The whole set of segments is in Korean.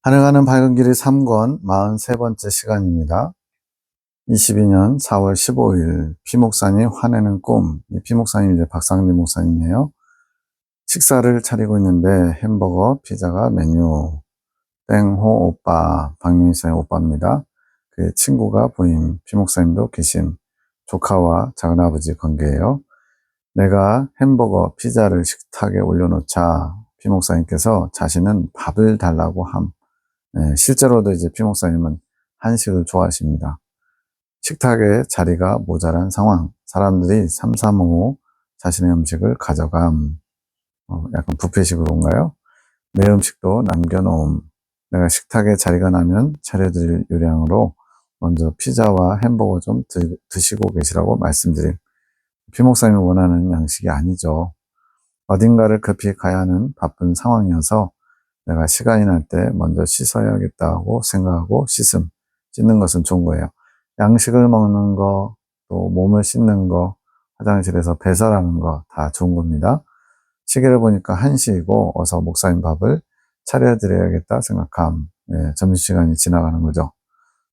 하늘가는 밝은 길이 3권 43번째 시간입니다. 22년 4월 15일 피목사님 화내는 꿈. 이 피목사님 이제 박상림 목사님이에요. 식사를 차리고 있는데 햄버거, 피자가 메뉴. 땡호 오빠, 박민수의 오빠입니다. 그 친구가 부인, 피목사님도 계신 조카와 작은아버지 관계예요. 내가 햄버거, 피자를 식탁에 올려놓자 피목사님께서 자신은 밥을 달라고 함. 실제로도 이제 피목사님은 한식을 좋아하십니다. 식탁에 자리가 모자란 상황, 사람들이 삼삼오오 자신의 음식을 가져감. 약간 뷔페식으로인가요? 내 음식도 남겨놓음. 내가 식탁에 자리가 나면 차려드릴 요량으로 먼저 피자와 햄버거 좀 드시고 계시라고 말씀드림. 피목사님이 원하는 양식이 아니죠. 어딘가를 급히 가야 하는 바쁜 상황이어서 내가 시간이 날 때 먼저 씻어야겠다고 생각하고 씻는 것은 좋은 거예요. 양식을 먹는 거, 또 몸을 씻는 거, 화장실에서 배설하는 거 다 좋은 겁니다. 시계를 보니까 1시이고 어서 목사님 밥을 차려드려야겠다 생각함. 점심시간이 지나가는 거죠.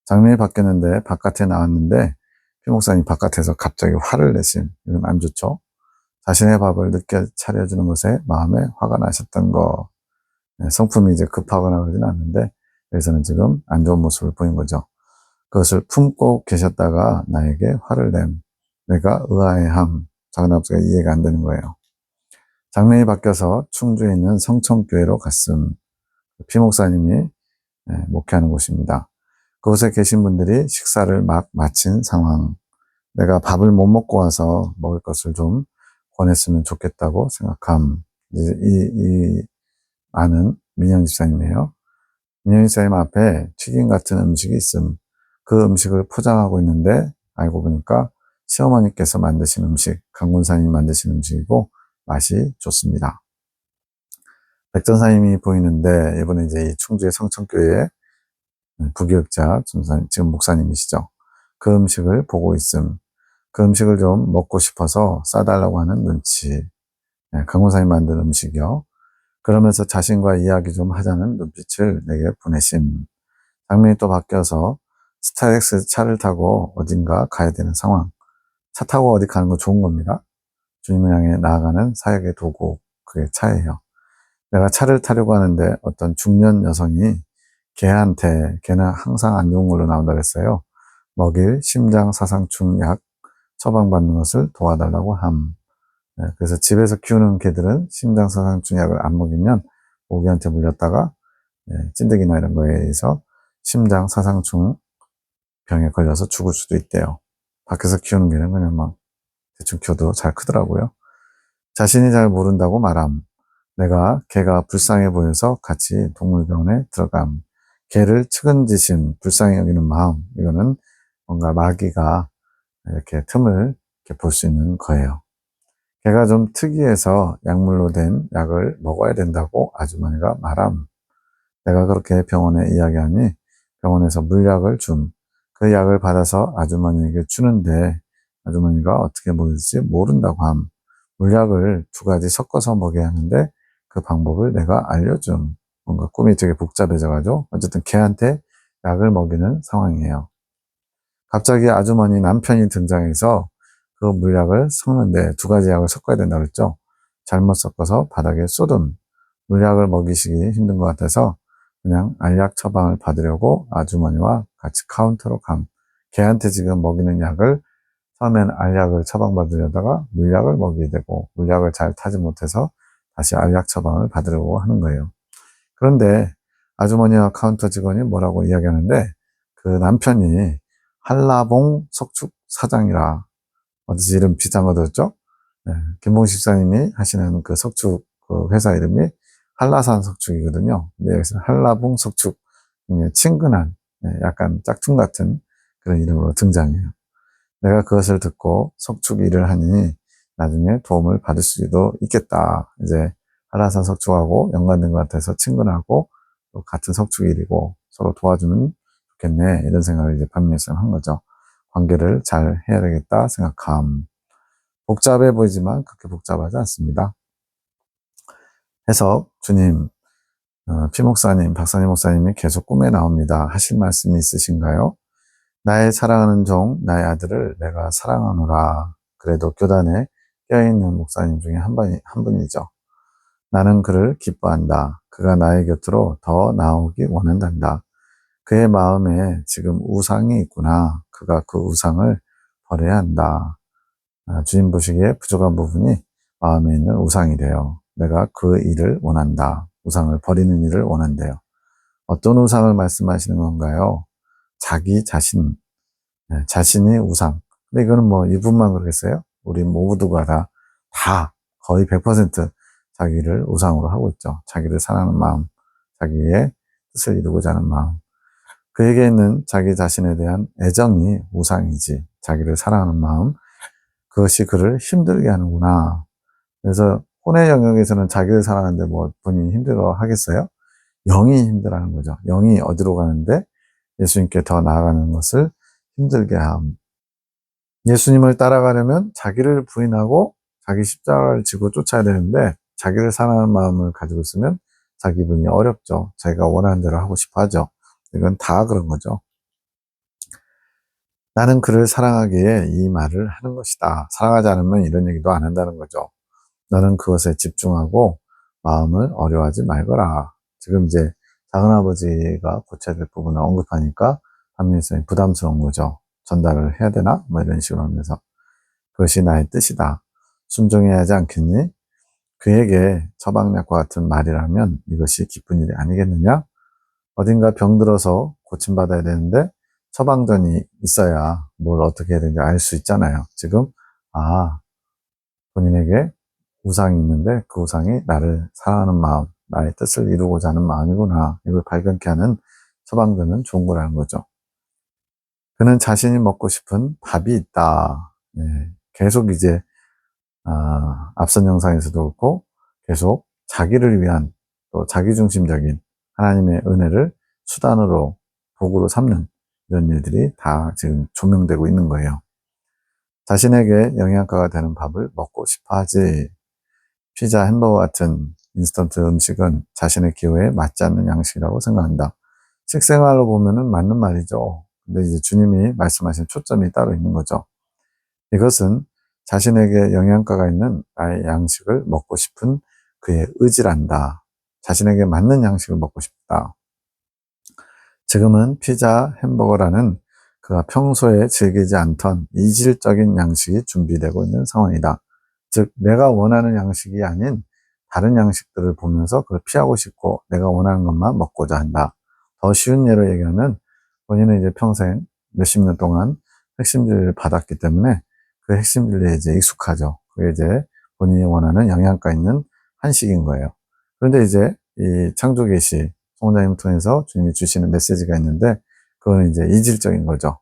장면이 바뀌었는데 바깥에 나왔는데 피목사님 바깥에서 갑자기 화를 내심. 이건 안 좋죠. 자신의 밥을 늦게 차려주는 것에 마음에 화가 나셨던 거. 성품이 이제 급하거나 그러진 않는데 여기서는 지금 안 좋은 모습을 보인 거죠. 그것을 품고 계셨다가 나에게 화를 냄. 내가 의아해함. 작은아버지가 이해가 안 되는 거예요. 장면이 바뀌어서 충주에 있는 성천교회로 갔음. 피목사님이 목회하는 곳입니다. 그곳에 계신 분들이 식사를 막 마친 상황. 내가 밥을 못 먹고 와서 먹을 것을 좀 권했으면 좋겠다고 생각함. 이 아는 민영 집사님이에요. 민영 집사님 앞에 튀김 같은 음식이 있음. 그 음식을 포장하고 있는데 알고 보니까 시어머니께서 만드신 음식, 강군사님이 만드신 음식이고 맛이 좋습니다. 백전사님이 보이는데 이번에 이제 이 충주의 성천교회 부교육자 지금 목사님이시죠. 그 음식을 보고 있음. 그 음식을 좀 먹고 싶어서 싸달라고 하는 눈치. 강군사님 만든 음식이요. 그러면서 자신과 이야기 좀 하자는 눈빛을 내게 보내심. 장면이 또 바뀌어서 스타렉스 차를 타고 어딘가 가야 되는 상황. 차 타고 어디 가는 거 좋은 겁니다. 주님을 향해 나아가는 사역의 도구, 그게 차예요. 내가 차를 타려고 하는데 어떤 중년 여성이 걔는 항상 안 좋은 걸로 나온다고 했어요. 먹일 심장사상충 약 처방받는 것을 도와달라고 함. 그래서 집에서 키우는 개들은 심장사상충 약을 안 먹이면 모기한테 물렸다가 찐득이나 이런 거에 의해서 심장사상충 병에 걸려서 죽을 수도 있대요. 밖에서 키우는 개는 그냥 막 대충 키워도 잘 크더라고요. 자신이 잘 모른다고 말함. 내가 개가 불쌍해 보여서 같이 동물병원에 들어감. 개를 측은지심, 불쌍히 여기는 마음. 이거는 뭔가 마귀가 이렇게 틈을 이렇게 볼 수 있는 거예요. 개가 좀 특이해서 약물로 된 약을 먹어야 된다고 아주머니가 말함. 내가 그렇게 병원에 이야기하니 병원에서 물약을 줌. 그 약을 받아서 아주머니에게 주는데 아주머니가 어떻게 먹을지 모른다고 함. 물약을 2가지 섞어서 먹여야 하는데 그 방법을 내가 알려줌. 뭔가 꿈이 되게 복잡해져가지고 어쨌든 걔한테 약을 먹이는 상황이에요. 갑자기 아주머니 남편이 등장해서 그 물약을 섞는데 2가지 약을 섞어야 된다고 했죠. 잘못 섞어서 바닥에 쏟음. 물약을 먹이시기 힘든 것 같아서 그냥 알약 처방을 받으려고 아주머니와 같이 카운터로 감. 걔한테 지금 먹이는 약을 처음엔 알약을 처방받으려다가 물약을 먹이게 되고 물약을 잘 타지 못해서 다시 알약 처방을 받으려고 하는 거예요. 그런데 아주머니와 카운터 직원이 뭐라고 이야기하는데 그 남편이 한라봉 석축 사장이라 어디서 이름 비슷한 거 들었죠? 김봉식 집사님이 하시는 그 석축 그 회사 이름이 한라산 석축이거든요. 근데 여기서 한라봉 석축, 친근한 약간 짝퉁 같은 그런 이름으로 등장해요. 내가 그것을 듣고 석축 일을 하니 나중에 도움을 받을 수도 있겠다. 이제 한라산 석축하고 연관된 것 같아서 친근하고 또 같은 석축 일이고 서로 도와주면 좋겠네. 이런 생각을 이제 반면에서 한 거죠. 관계를 잘 해야 되겠다 생각함. 복잡해 보이지만 그렇게 복잡하지 않습니다. 해석, 주님, 피목사님, 박사님 목사님이 계속 꿈에 나옵니다. 하실 말씀이 있으신가요? 나의 사랑하는 종, 나의 아들을 내가 사랑하노라. 그래도 교단에 껴있는 목사님 중에 한 분이죠. 나는 그를 기뻐한다. 그가 나의 곁으로 더 나오기 원한단다. 그의 마음에 지금 우상이 있구나. 그가 그 우상을 버려야 한다. 주님 보시기에 부족한 부분이 마음에 있는 우상이래요. 내가 그 일을 원한다. 우상을 버리는 일을 원한대요. 어떤 우상을 말씀하시는 건가요? 자기 자신, 자신이 우상. 근데 이거는 뭐 이분만 그러겠어요? 우리 모두가 다 거의 100% 자기를 우상으로 하고 있죠. 자기를 사랑하는 마음, 자기의 뜻을 이루고자 하는 마음. 그에게 있는 자기 자신에 대한 애정이 우상이지. 자기를 사랑하는 마음, 그것이 그를 힘들게 하는구나. 그래서 혼의 영역에서는 자기를 사랑하는데 뭐 본인이 힘들어 하겠어요? 영이 힘들어하는 거죠. 영이 어디로 가는데 예수님께 더 나아가는 것을 힘들게 함. 예수님을 따라가려면 자기를 부인하고 자기 십자가를 지고 쫓아야 되는데 자기를 사랑하는 마음을 가지고 있으면 자기 분이 어렵죠. 자기가 원하는 대로 하고 싶어 하죠. 이건 다 그런 거죠. 나는 그를 사랑하기에 이 말을 하는 것이다. 사랑하지 않으면 이런 얘기도 안 한다는 거죠. 너는 그것에 집중하고 마음을 어려워하지 말거라. 지금 이제 작은아버지가 고쳐야 될 부분을 언급하니까 한민수님이 부담스러운 거죠. 전달을 해야 되나? 뭐 이런 식으로 하면서. 그것이 나의 뜻이다. 순종해야 하지 않겠니? 그에게 처방약과 같은 말이라면 이것이 기쁜 일이 아니겠느냐? 어딘가 병들어서 고침받아야 되는데 처방전이 있어야 뭘 어떻게 해야 되는지 알 수 있잖아요. 지금 본인에게 우상이 있는데 그 우상이 나를 사랑하는 마음, 나의 뜻을 이루고자 하는 마음이구나. 이걸 발견케 하는 처방전은 좋은 거라는 거죠. 그는 자신이 먹고 싶은 밥이 있다. 계속 이제 앞선 영상에서도 그렇고 계속 자기를 위한 또 자기중심적인 하나님의 은혜를 수단으로 도구로 삼는 이런 일들이 다 지금 조명되고 있는 거예요. 자신에게 영양가가 되는 밥을 먹고 싶어 하지. 피자, 햄버거 같은 인스턴트 음식은 자신의 기호에 맞지 않는 양식이라고 생각한다. 식생활로 보면은 맞는 말이죠. 근데 이제 주님이 말씀하신 초점이 따로 있는 거죠. 이것은 자신에게 영양가가 있는 나의 양식을 먹고 싶은 그의 의지란다. 자신에게 맞는 양식을 먹고 싶다. 지금은 피자, 햄버거라는 그가 평소에 즐기지 않던 이질적인 양식이 준비되고 있는 상황이다. 즉 내가 원하는 양식이 아닌 다른 양식들을 보면서 그걸 피하고 싶고 내가 원하는 것만 먹고자 한다. 더 쉬운 예로 얘기하면 본인은 이제 평생 몇십 년 동안 핵심 진리를 받았기 때문에 그 핵심 진리에 이제 익숙하죠. 그게 이제 본인이 원하는 영양가 있는 한식인 거예요. 그런데 이제 이 창조계시 송원장님을 통해서 주님이 주시는 메시지가 있는데 그건 이제 이질적인 거죠.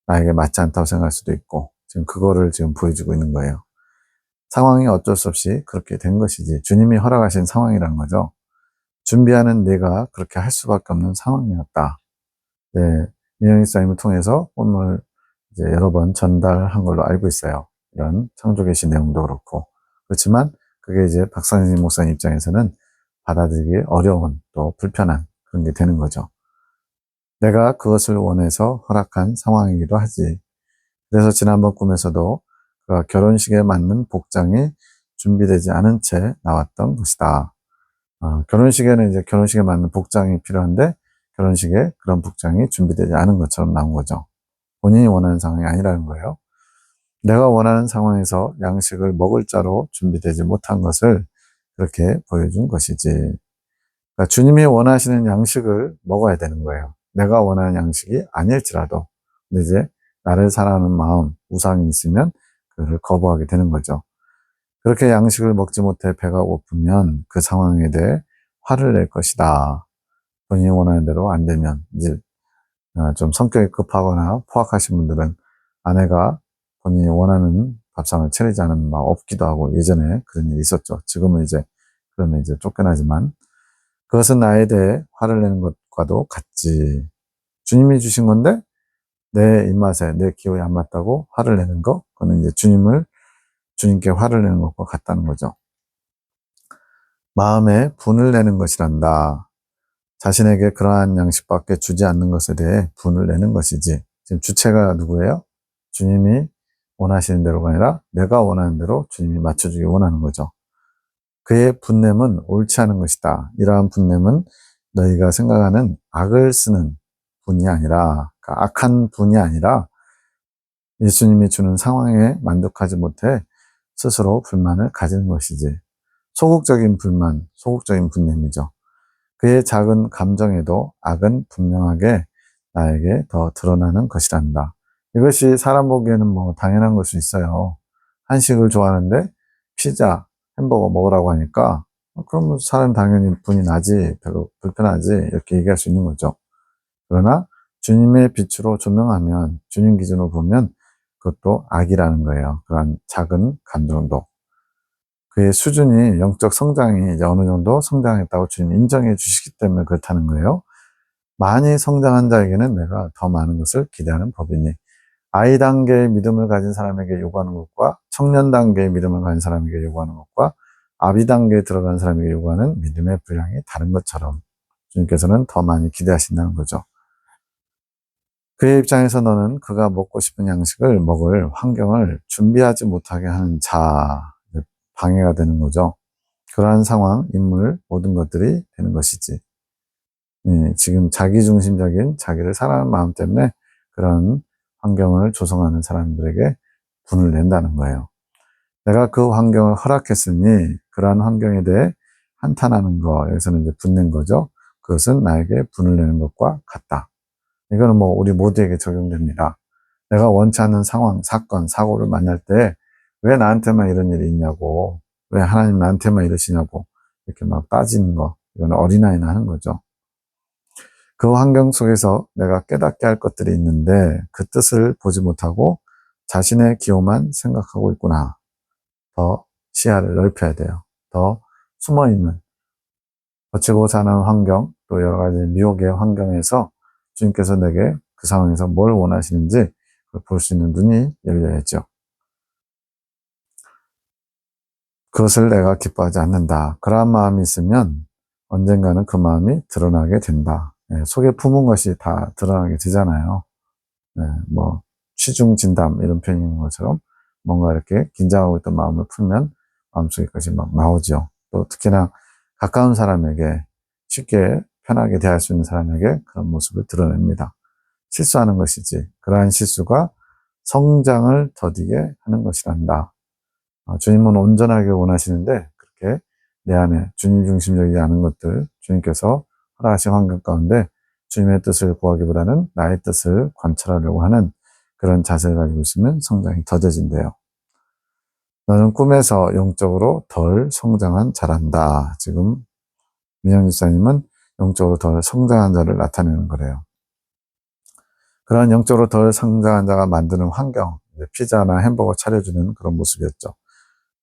나에게 맞지 않다고 생각할 수도 있고 지금 그거를 지금 보여주고 있는 거예요. 상황이 어쩔 수 없이 그렇게 된 것이지 주님이 허락하신 상황이란 거죠. 준비하는 내가 그렇게 할 수밖에 없는 상황이었다. 네, 민영희 사님을 통해서 오늘 이제 여러 번 전달한 걸로 알고 있어요. 이런 창조계시 내용도 그렇고 그렇지만 그게 이제 박상진 목사님 입장에서는 받아들이기 어려운 또 불편한 그런 게 되는 거죠. 내가 그것을 원해서 허락한 상황이기도 하지. 그래서 지난번 꿈에서도 그가 결혼식에 맞는 복장이 준비되지 않은 채 나왔던 것이다. 결혼식에는 이제 결혼식에 맞는 복장이 필요한데 결혼식에 그런 복장이 준비되지 않은 것처럼 나온 거죠. 본인이 원하는 상황이 아니라는 거예요. 내가 원하는 상황에서 양식을 먹을 자로 준비되지 못한 것을 그렇게 보여준 것이지. 그러니까 주님이 원하시는 양식을 먹어야 되는 거예요. 내가 원하는 양식이 아닐지라도. 근데 이제 나를 사랑하는 마음, 우상이 있으면 그를 거부하게 되는 거죠. 그렇게 양식을 먹지 못해 배가 고프면 그 상황에 대해 화를 낼 것이다. 본인이 원하는 대로 안 되면 이제 좀 성격이 급하거나 포악하신 분들은 아내가 본인이 원하는 밥상을 차리지 않으면 막 없기도 하고 예전에 그런 일이 있었죠. 지금은 이제 그러면 이제 쫓겨나지만 그것은 나에 대해 화를 내는 것과도 같지. 주님이 주신 건데 내 입맛에 내 기호에 안 맞다고 화를 내는 거 그거는 이제 주님께 화를 내는 것과 같다는 거죠. 마음에 분을 내는 것이란다. 자신에게 그러한 양식밖에 주지 않는 것에 대해 분을 내는 것이지. 지금 주체가 누구예요? 주님이 원하시는 대로가 아니라 내가 원하는 대로 주님이 맞춰주기 원하는 거죠. 그의 분냄은 옳지 않은 것이다. 이러한 분냄은 너희가 생각하는 악을 쓰는 분이 아니라, 그러니까 악한 분이 아니라 예수님이 주는 상황에 만족하지 못해 스스로 불만을 가지는 것이지. 소극적인 불만, 소극적인 분냄이죠. 그의 작은 감정에도 악은 분명하게 나에게 더 드러나는 것이란다. 이것이 사람 보기에는 뭐 당연한 걸 수 있어요. 한식을 좋아하는데 피자, 햄버거 먹으라고 하니까 그러면 사람 당연히 분이 나지, 별로 불편하지 이렇게 얘기할 수 있는 거죠. 그러나 주님의 빛으로 조명하면, 주님 기준으로 보면 그것도 악이라는 거예요. 그러한 작은 감정도. 그의 수준이, 영적 성장이 이제 어느 정도 성장했다고 주님이 인정해 주시기 때문에 그렇다는 거예요. 많이 성장한 자에게는 내가 더 많은 것을 기대하는 법이니, 아이 단계의 믿음을 가진 사람에게 요구하는 것과 청년 단계의 믿음을 가진 사람에게 요구하는 것과 아비 단계에 들어간 사람에게 요구하는 믿음의 분량이 다른 것처럼 주님께서는 더 많이 기대하신다는 거죠. 그의 입장에서 너는 그가 먹고 싶은 양식을 먹을 환경을 준비하지 못하게 하는 자, 방해가 되는 거죠. 그러한 상황, 인물, 모든 것들이 되는 것이지. 지금 자기중심적인, 자기를 사랑하는 마음 때문에 그런 환경을 조성하는 사람들에게 분을 낸다는 거예요. 내가 그 환경을 허락했으니 그러한 환경에 대해 한탄하는 거, 여기서는 이제 분낸 거죠. 그것은 나에게 분을 내는 것과 같다. 이거는 뭐 우리 모두에게 적용됩니다. 내가 원치 않는 상황, 사건, 사고를 만날 때 왜 나한테만 이런 일이 있냐고, 왜 하나님 나한테만 이러시냐고 이렇게 막 따지는 거, 이건 어린아이나 하는 거죠. 그 환경 속에서 내가 깨닫게 할 것들이 있는데 그 뜻을 보지 못하고 자신의 기호만 생각하고 있구나. 더 시야를 넓혀야 돼요. 더 숨어있는, 거치고 사는 환경, 또 여러 가지 미혹의 환경에서 주님께서 내게 그 상황에서 뭘 원하시는지 볼 수 있는 눈이 열려야죠. 그것을 내가 기뻐하지 않는다. 그러한 마음이 있으면 언젠가는 그 마음이 드러나게 된다. 속에 품은 것이 다 드러나게 되잖아요. 뭐 취중진담 이런 표현인 것처럼 뭔가 이렇게 긴장하고 있던 마음을 풀면 마음속에 것이 막 나오죠. 또 특히나 가까운 사람에게 쉽게 편하게 대할 수 있는 사람에게 그런 모습을 드러냅니다. 실수하는 것이지 그러한 실수가 성장을 더디게 하는 것이란다. 주님은 온전하게 원하시는데 그렇게 내 안에 주님 중심적이지 않은 것들, 주님께서 허락하신 환경 가운데 주님의 뜻을 구하기보다는 나의 뜻을 관철하려고 하는 그런 자세를 가지고 있으면 성장이 더뎌진대요. 너는 꿈에서 영적으로 덜 성장한 자란다. 지금 민영 집사님은 영적으로 덜 성장한 자를 나타내는 거래요. 그런 영적으로 덜 성장한 자가 만드는 환경, 피자나 햄버거 차려주는 그런 모습이었죠.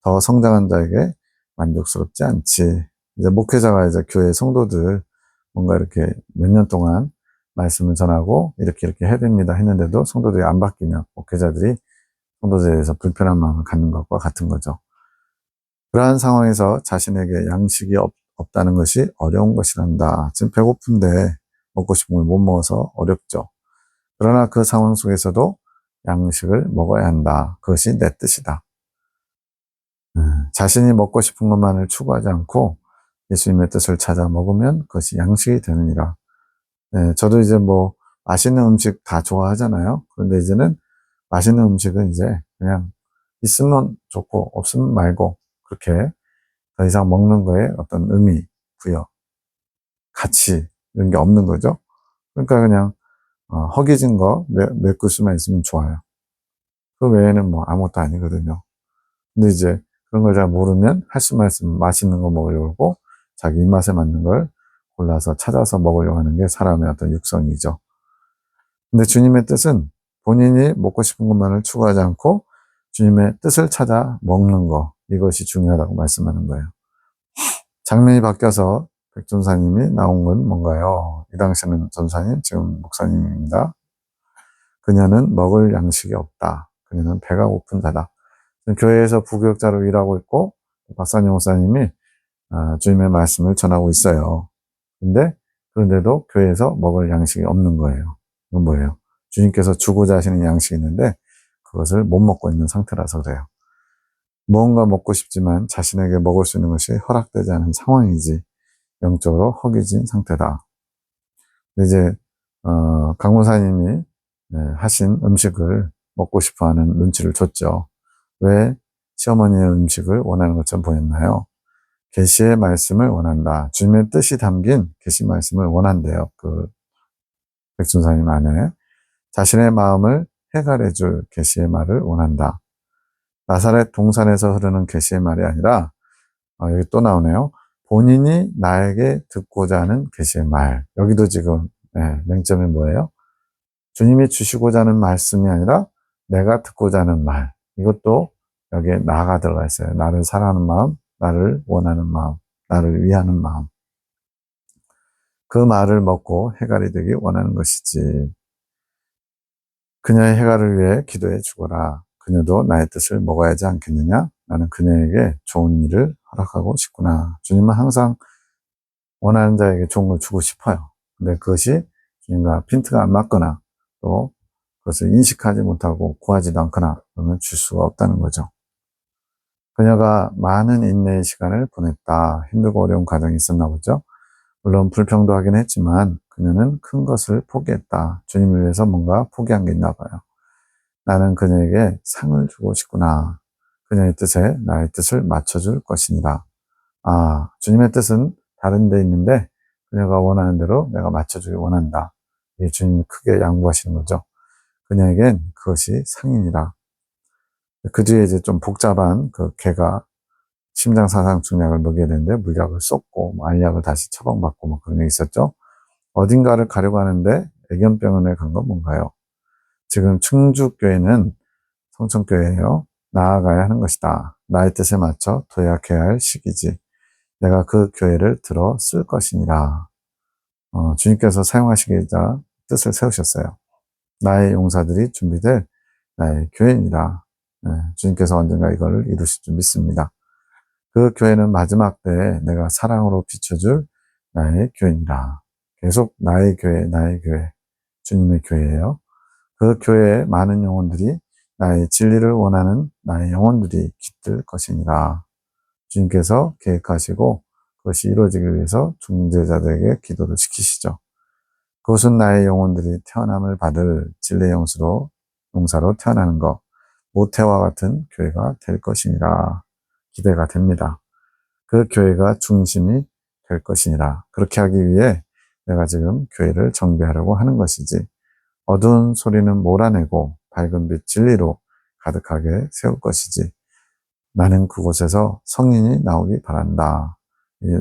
더 성장한 자에게 만족스럽지 않지. 이제 목회자가 이제 교회 성도들 뭔가 이렇게 몇 년 동안 말씀을 전하고 이렇게 해야 됩니다 했는데도 성도들이 안 바뀌면 목회자들이 성도들에 대해서 불편한 마음을 갖는 것과 같은 거죠. 그러한 상황에서 자신에게 양식이 없다는 것이 어려운 것이란다. 지금 배고픈데 먹고 싶은 걸 못 먹어서 어렵죠. 그러나 그 상황 속에서도 양식을 먹어야 한다. 그것이 내 뜻이다. 자신이 먹고 싶은 것만을 추구하지 않고 예수님의 뜻을 찾아 먹으면 그것이 양식이 되느니라. 저도 이제 뭐 맛있는 음식 다 좋아하잖아요. 그런데 이제는 맛있는 음식은 이제 그냥 있으면 좋고 없으면 말고 그렇게 더 이상 먹는 거에 어떤 의미, 부여, 가치 이런 게 없는 거죠. 그러니까 그냥 허기진 거 몇 그릇만 있으면 좋아요. 그 외에는 뭐 아무것도 아니거든요. 근데 이제 그런 걸 잘 모르면 할 수만 있으면 맛있는 거 먹으려고 하고 자기 입맛에 맞는 걸 골라서 찾아서 먹으려고 하는 게 사람의 어떤 육성이죠. 근데 주님의 뜻은 본인이 먹고 싶은 것만을 추구하지 않고 주님의 뜻을 찾아 먹는 거, 이것이 중요하다고 말씀하는 거예요. 장면이 바뀌어서 백전사님이 나온 건 뭔가요? 이 당시에는 전사님, 지금 목사님입니다. 그녀는 먹을 양식이 없다. 그녀는 배가 고픈 자다. 교회에서 부교육자로 일하고 있고 박사님 목사님이 주님의 말씀을 전하고 있어요. 근데 그런데도 교회에서 먹을 양식이 없는 거예요. 이건 뭐예요? 주님께서 주고자 하시는 양식이 있는데 그것을 못 먹고 있는 상태라서 그래요. 무언가 먹고 싶지만 자신에게 먹을 수 있는 것이 허락되지 않은 상황이지 영적으로 허기진 상태다. 이제 강무사님이 하신 음식을 먹고 싶어하는 눈치를 줬죠. 왜 시어머니의 음식을 원하는 것처럼 보였나요? 계시의 말씀을 원한다. 주님의 뜻이 담긴 계시 말씀을 원한대요. 그 백순사님 안에 자신의 마음을 해갈해 줄 계시의 말을 원한다. 나사렛 동산에서 흐르는 계시의 말이 아니라 여기 또 나오네요. 본인이 나에게 듣고자 하는 계시의 말. 여기도 지금 맹점이 뭐예요? 주님이 주시고자 하는 말씀이 아니라 내가 듣고자 하는 말. 이것도 여기에 나가 들어가 있어요. 나를 사랑하는 마음, 나를 원하는 마음, 나를 위하는 마음. 그 말을 먹고 해갈이 되기 원하는 것이지. 그녀의 해갈을 위해 기도해 주거라. 그녀도 나의 뜻을 먹어야 하지 않겠느냐? 나는 그녀에게 좋은 일을 허락하고 싶구나. 주님은 항상 원하는 자에게 좋은 걸 주고 싶어요. 근데 그것이 주님과 핀트가 안 맞거나 또 그것을 인식하지 못하고 구하지도 않거나 그러면 줄 수가 없다는 거죠. 그녀가 많은 인내의 시간을 보냈다. 힘들고 어려운 과정이 있었나 보죠. 물론 불평도 하긴 했지만 그녀는 큰 것을 포기했다. 주님을 위해서 뭔가 포기한 게 있나 봐요. 나는 그녀에게 상을 주고 싶구나. 그녀의 뜻에 나의 뜻을 맞춰줄 것이니라. 주님의 뜻은 다른 데 있는데 그녀가 원하는 대로 내가 맞춰주길 원한다. 이 주님이 크게 양보하시는 거죠. 그녀에겐 그것이 상이니라. 그 뒤에 이제 좀 복잡한 그 개가 심장사상충약을 먹여야 되는데 물약을 쏟고 알약을 다시 처방받고 뭐 그런 게 있었죠. 어딘가를 가려고 하는데 애견병원에 간 건 뭔가요? 지금 충주교회는 성천교회예요. 나아가야 하는 것이다. 나의 뜻에 맞춰 도약해야 할 시기지. 내가 그 교회를 들어 쓸 것이니라. 주님께서 사용하시기자 뜻을 세우셨어요. 나의 용사들이 준비될 나의 교회니라. 주님께서 언젠가 이거를 이루실 줄 믿습니다. 그 교회는 마지막 때에 내가 사랑으로 비춰줄 나의 교회니라. 계속 나의 교회, 나의 교회, 주님의 교회예요. 그 교회에 많은 영혼들이 나의 진리를 원하는 나의 영혼들이 깃들 것이니라. 주님께서 계획하시고 그것이 이루어지기 위해서 중재자들에게 기도를 시키시죠. 그것은 나의 영혼들이 태어남을 받을 진리의 용사로 태어나는 것, 모태와 같은 교회가 될 것이니라. 기대가 됩니다. 그 교회가 중심이 될 것이니라. 그렇게 하기 위해 내가 지금 교회를 정비하려고 하는 것이지. 어두운 소리는 몰아내고 밝은 빛 진리로 가득하게 세울 것이지. 나는 그곳에서 성인이 나오기 바란다.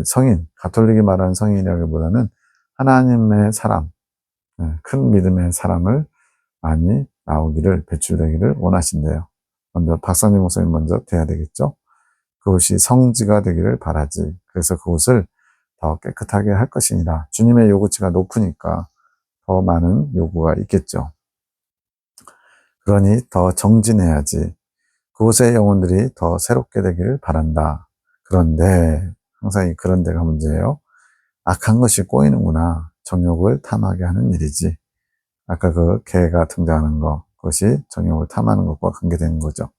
성인, 가톨릭이 말하는 성인이라기보다는 하나님의 사람, 큰 믿음의 사람을 많이 나오기를, 배출되기를 원하신대요. 먼저 박사님 목사님 먼저 돼야 되겠죠. 그것이 성지가 되기를 바라지. 그래서 그곳을 더 깨끗하게 할 것이니라. 주님의 요구치가 높으니까 더 많은 요구가 있겠죠. 그러니 더 정진해야지. 그곳의 영혼들이 더 새롭게 되기를 바란다. 그런데 항상 이 그런데가 문제예요. 악한 것이 꼬이는구나. 정욕을 탐하게 하는 일이지. 아까 그 개가 등장하는 거, 그것이 정욕을 탐하는 것과 관계되는 거죠.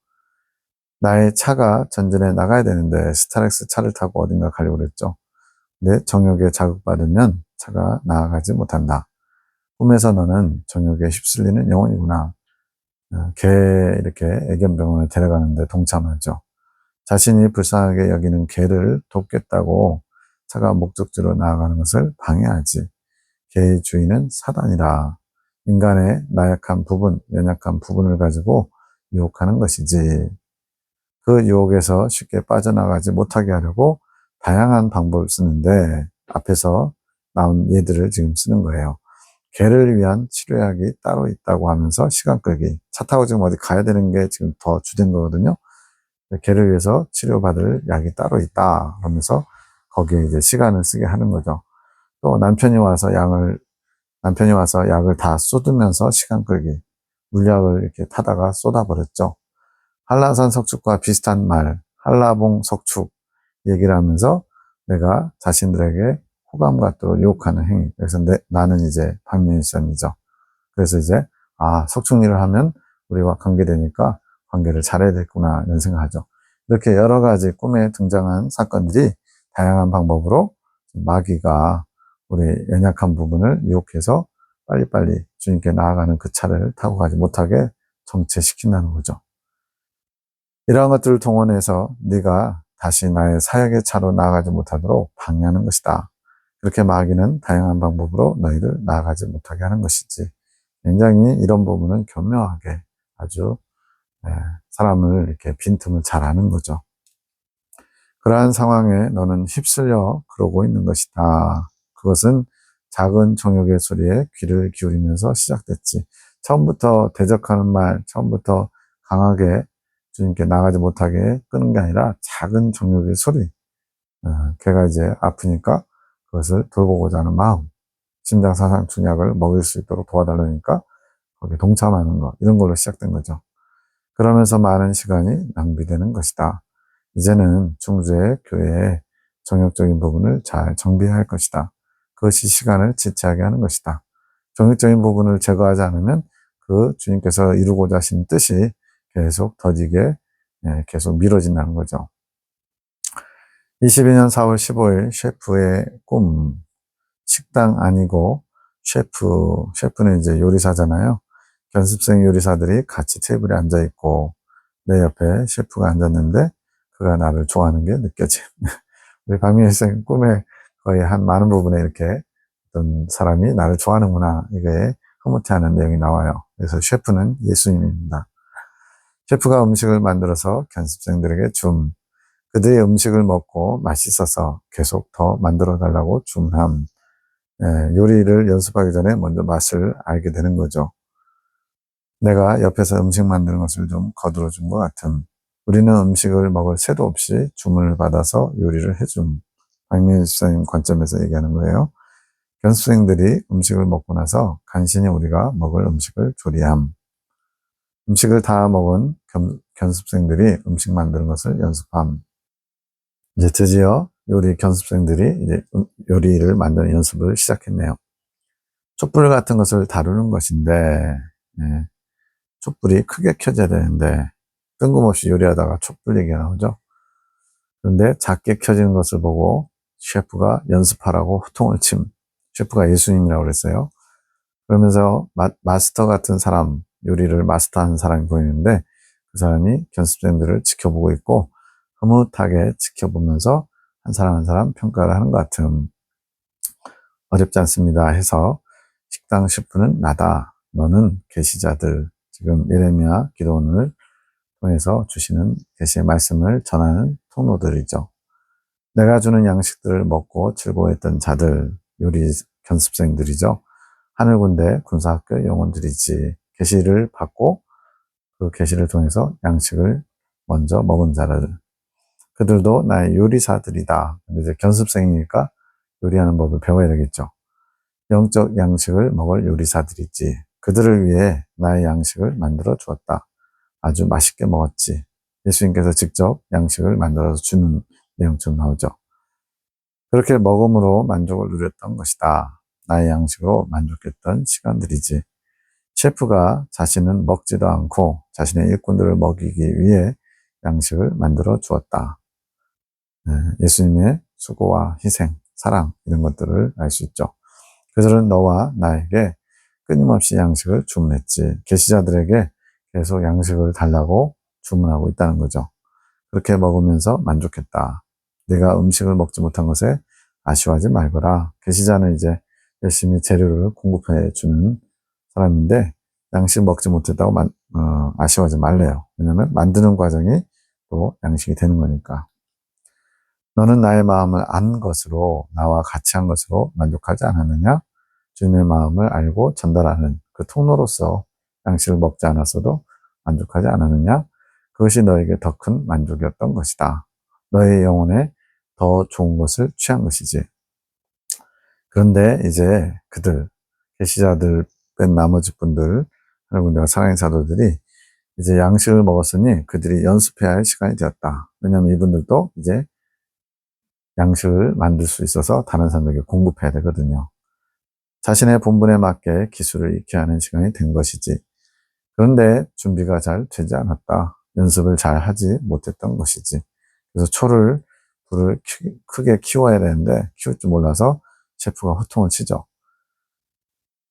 나의 차가 전진해 나가야 되는데 스타렉스 차를 타고 어딘가 가려고 그랬죠. 근데 정욕에 자극받으면 차가 나아가지 못한다. 꿈에서 너는 정욕에 휩쓸리는 영혼이구나. 개 이렇게 애견병원에 데려가는데 동참하죠. 자신이 불쌍하게 여기는 개를 돕겠다고 차가 목적지로 나아가는 것을 방해하지. 개의 주인은 사단이라. 인간의 나약한 부분, 연약한 부분을 가지고 유혹하는 것이지. 그 유혹에서 쉽게 빠져나가지 못하게 하려고 다양한 방법을 쓰는데 앞에서 나온 예들을 지금 쓰는 거예요. 개를 위한 치료약이 따로 있다고 하면서 시간 끌기. 차 타고 지금 어디 가야 되는 게 지금 더 주된 거거든요. 개를 위해서 치료받을 약이 따로 있다. 그러면서 거기에 이제 시간을 쓰게 하는 거죠. 또 남편이 와서 약을 다 쏟으면서 시간 끌기. 물약을 이렇게 타다가 쏟아버렸죠. 한라산 석축과 비슷한 말, 한라봉 석축 얘기를 하면서 내가 자신들에게 호감 갖도록 유혹하는 행위. 그래서 나는 이제 박민선이죠. 그래서 이제, 속충일을 하면 우리와 관계되니까 관계를 잘해야 되겠구나, 이런 생각하죠. 이렇게 여러 가지 꿈에 등장한 사건들이 다양한 방법으로 마귀가 우리 연약한 부분을 유혹해서 빨리빨리 주님께 나아가는 그 차를 타고 가지 못하게 정체시킨다는 거죠. 이러한 것들을 동원해서 네가 다시 나의 사역의 차로 나아가지 못하도록 방해하는 것이다. 그렇게 마귀는 다양한 방법으로 너희를 나아가지 못하게 하는 것이지. 굉장히 이런 부분은 교묘하게 아주 사람을 이렇게 빈틈을 잘 아는 거죠. 그러한 상황에 너는 휩쓸려 그러고 있는 것이다. 그것은 작은 종역의 소리에 귀를 기울이면서 시작됐지. 처음부터 대적하는 말, 처음부터 강하게 주님께 나가지 못하게 끄는 게 아니라 작은 종역의 소리. 걔가 이제 아프니까 그것을 돌보고자 하는 마음. 심장사상 준약을 먹일 수 있도록 도와달라니까 거기에 동참하는 것. 이런 걸로 시작된 거죠. 그러면서 많은 시간이 낭비되는 것이다. 이제는 중주의 교회의 정욕적인 부분을 잘 정비할 것이다. 그것이 시간을 지체하게 하는 것이다. 정욕적인 부분을 제거하지 않으면 그 주님께서 이루고자 하신 뜻이 계속 더디게 계속 미뤄진다는 거죠. 22년 4월 15일 셰프의 꿈. 식당 아니고 셰프는 이제 요리사잖아요. 연습생 요리사들이 같이 테이블에 앉아 있고 내 옆에 셰프가 앉았는데 그가 나를 좋아하는 게 느껴져. 우리 박민희 생 꿈에 거의 한 많은 부분에 이렇게 어떤 사람이 나를 좋아하는구나, 이게 흐뭇해하는 내용이 나와요. 그래서 셰프는 예수님입니다. 셰프가 음식을 만들어서 연습생들에게 그들의 음식을 먹고 맛있어서 계속 더 만들어 달라고 줌함. 요리를 연습하기 전에 먼저 맛을 알게 되는 거죠. 내가 옆에서 음식 만드는 것을 좀 거들어 준 것 같은. 우리는 음식을 먹을 새도 없이 주문을 받아서 요리를 해줌. 박민희 집사님 관점에서 얘기하는 거예요. 견습생들이 음식을 먹고 나서 간신히 우리가 먹을 음식을 조리함. 음식을 다 먹은 견습생들이 음식 만드는 것을 연습함. 이제 드디어 요리 견습생들이 이제 요리를 만드는 연습을 시작했네요. 촛불 같은 것을 다루는 것인데, 촛불이 크게 켜져야 되는데 뜬금없이 요리하다가 촛불 얘기가 나오죠. 그런데 작게 켜지는 것을 보고 셰프가 연습하라고 호통을 침. 셰프가 예수님이라고 그랬어요. 그러면서 마스터 같은 사람, 요리를 마스터하는 사람이 보이는데 그 사람이 견습생들을 지켜보고 있고 흐뭇하게 지켜보면서 한 사람 한 사람 평가를 하는 것 같은. 어렵지 않습니다 해서 식당 셰프는 나다. 너는 계시자들. 지금 예레미야 기도원을 통해서 주시는 계시의 말씀을 전하는 통로들이죠. 내가 주는 양식들을 먹고 즐거워했던 자들, 요리 견습생들이죠. 하늘군대 군사학교 영혼들이지. 계시를 받고 그 계시를 통해서 양식을 먼저 먹은 자들. 그들도 나의 요리사들이다. 근데 이제 견습생이니까 요리하는 법을 배워야 되겠죠. 영적 양식을 먹을 요리사들이지. 그들을 위해 나의 양식을 만들어 주었다. 아주 맛있게 먹었지. 예수님께서 직접 양식을 만들어서 주는 내용처럼 나오죠. 그렇게 먹음으로 만족을 누렸던 것이다. 나의 양식으로 만족했던 시간들이지. 셰프가 자신은 먹지도 않고 자신의 일꾼들을 먹이기 위해 양식을 만들어 주었다. 예수님의 수고와 희생, 사랑 이런 것들을 알 수 있죠. 그들은 너와 나에게 끊임없이 양식을 주문했지. 계시자들에게 계속 양식을 달라고 주문하고 있다는 거죠. 그렇게 먹으면서 만족했다. 내가 음식을 먹지 못한 것에 아쉬워하지 말거라. 계시자는 이제 열심히 재료를 공급해 주는 사람인데 양식 먹지 못했다고 아쉬워하지 말래요. 왜냐하면 만드는 과정이 또 양식이 되는 거니까. 너는 나의 마음을 안 것으로, 나와 같이 한 것으로 만족하지 않았느냐? 주님의 마음을 알고 전달하는 그 통로로서 양식을 먹지 않았어도 만족하지 않았느냐? 그것이 너에게 더 큰 만족이었던 것이다. 너의 영혼에 더 좋은 것을 취한 것이지. 그런데 이제 계시자들 뺀 나머지 분들, 하나님과 사랑의 사도들이 이제 양식을 먹었으니 그들이 연습해야 할 시간이 되었다. 왜냐하면 이분들도 이제 양식을 만들 수 있어서 다른 사람에게 공급해야 되거든요. 자신의 본분에 맞게 기술을 익혀야 하는 시간이 된 것이지. 그런데 준비가 잘 되지 않았다. 연습을 잘 하지 못했던 것이지. 그래서 불을 크게 키워야 되는데 키울 줄 몰라서 셰프가 호통을 치죠.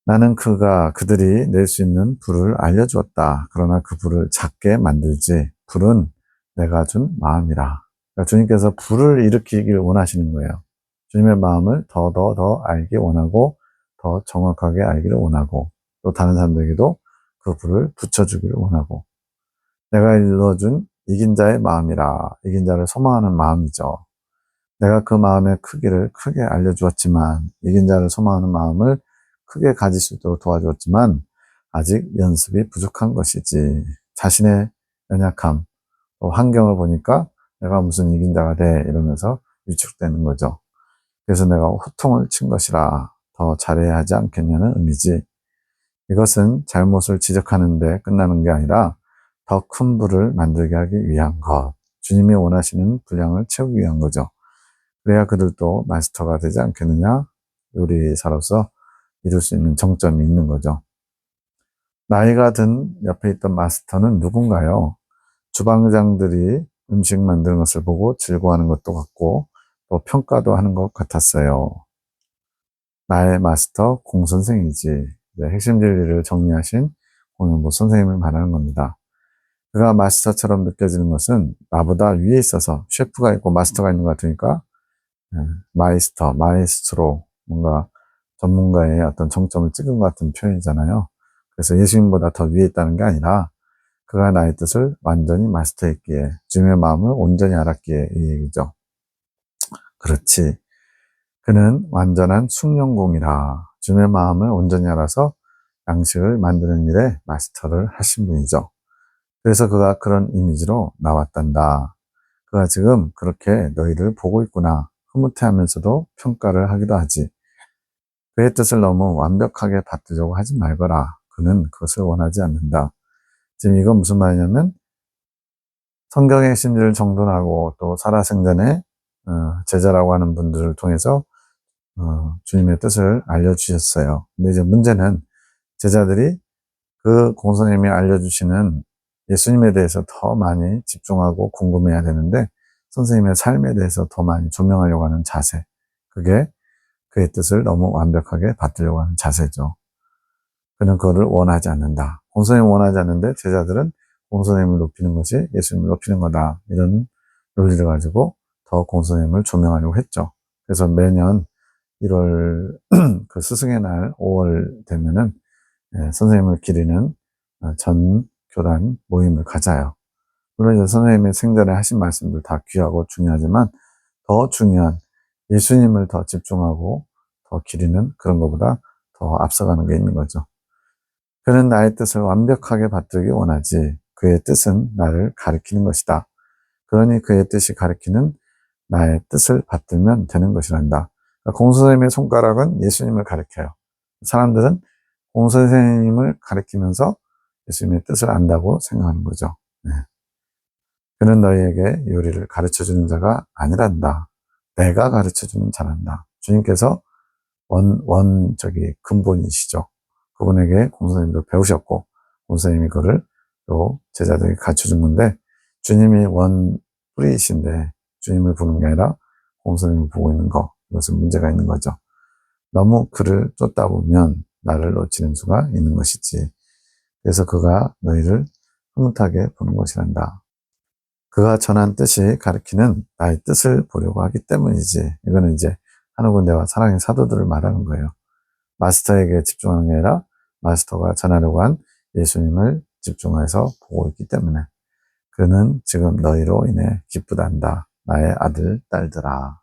나는 그들이 낼 수 있는 불을 알려주었다. 그러나 그 불을 작게 만들지. 불은 내가 준 마음이라. 그러니까 주님께서 불을 일으키길 원하시는 거예요. 주님의 마음을 더 알기 원하고, 더 정확하게 알기를 원하고, 또 다른 사람들에게도 그 불을 붙여주기를 원하고, 내가 일러준 이긴 자의 마음이라. 이긴 자를 소망하는 마음이죠. 내가 그 마음의 크기를 크게 알려주었지만, 이긴 자를 소망하는 마음을 크게 가질 수 있도록 도와주었지만, 아직 연습이 부족한 것이지. 자신의 연약함, 또 환경을 보니까 내가 무슨 이긴 자가 돼 이러면서 위축되는 거죠. 그래서 내가 호통을 친 것이라 더 잘해야 하지 않겠냐는 의미지. 이것은 잘못을 지적하는데 끝나는 게 아니라 더 큰 불을 만들게 하기 위한 것. 주님이 원하시는 분량을 채우기 위한 거죠. 그래야 그들도 마스터가 되지 않겠느냐? 요리사로서 이룰 수 있는 정점이 있는 거죠. 나이가 든 옆에 있던 마스터는 누군가요? 주방장들이 음식 만드는 것을 보고 즐거워하는 것도 같고 또 평가도 하는 것 같았어요. 나의 마스터 공선생이지. 핵심 진리를 정리하신 공연보 선생님을 말하는 겁니다. 그가 마스터처럼 느껴지는 것은 나보다 위에 있어서 셰프가 있고 마스터가 있는 것 같으니까 마이스트로 뭔가 전문가의 어떤 정점을 찍은 것 같은 표현이잖아요. 그래서 예수님보다 더 위에 있다는 게 아니라 그가 나의 뜻을 완전히 마스터했기에 주님의 마음을 온전히 알았기에 이 얘기죠. 그렇지. 그는 완전한 숭령공이라 주님의 마음을 온전히 알아서 양식을 만드는 일에 마스터를 하신 분이죠. 그래서 그가 그런 이미지로 나왔단다. 그가 지금 그렇게 너희를 보고 있구나. 흐뭇해하면서도 평가를 하기도 하지. 그의 뜻을 너무 완벽하게 받들려고 하지 말거라. 그는 그것을 원하지 않는다. 지금 이건 무슨 말이냐면 성경의 신들을 정돈하고 또 살아생전에 제자라고 하는 분들을 통해서 주님의 뜻을 알려주셨어요. 근데 이제 문제는 제자들이 그 공손님이 알려주시는 예수님에 대해서 더 많이 집중하고 궁금해야 되는데 선생님의 삶에 대해서 더 많이 조명하려고 하는 자세. 그게 그의 뜻을 너무 완벽하게 받들려고 하는 자세죠. 그는 그거를 원하지 않는다. 공손님을 원하지 않는데 제자들은 공손님을 높이는 것이 예수님을 높이는 거다. 이런 논리를 가지고 더 공손님을 조명하려고 했죠. 그래서 매년 1월 그 스승의 날 5월 되면은 선생님을 기리는 전 교단 모임을 가져요. 물론 이제 선생님의 생전에 하신 말씀들 다 귀하고 중요하지만 더 중요한 예수님을 더 집중하고 더 기리는 그런 것보다 더 앞서가는 게 있는 거죠. 그는 나의 뜻을 완벽하게 받들기 원하지. 그의 뜻은 나를 가리키는 것이다. 그러니 그의 뜻이 가리키는 나의 뜻을 받들면 되는 것이란다. 그러니까 공선생님의 손가락은 예수님을 가리켜요. 사람들은 공선생님을 가리키면서 예수님의 뜻을 안다고 생각하는 거죠. 네. 그는 너희에게 요리를 가르쳐주는 자가 아니란다. 내가 가르쳐주는 자란다. 주님께서 근본이시죠. 그분에게 공선생님도 배우셨고, 공선생님이 그를 또 제자들에게 가르쳐준 건데, 주님이 뿌리이신데, 주님을 보는 게 아니라 공선생님을 보고 있는 거, 이것은 문제가 있는 거죠. 너무 그를 쫓다 보면 나를 놓치는 수가 있는 것이지. 그래서 그가 너희를 흐뭇하게 보는 것이란다. 그가 전한 뜻이 가리키는 나의 뜻을 보려고 하기 때문이지. 이거는 이제 한우 군대와 사랑의 사도들을 말하는 거예요. 마스터에게 집중하는 게 아니라 마스터가 전하려고 한 예수님을 집중해서 보고 있기 때문에 그는 지금 너희로 인해 기쁘단다. 나의 아들, 딸들아.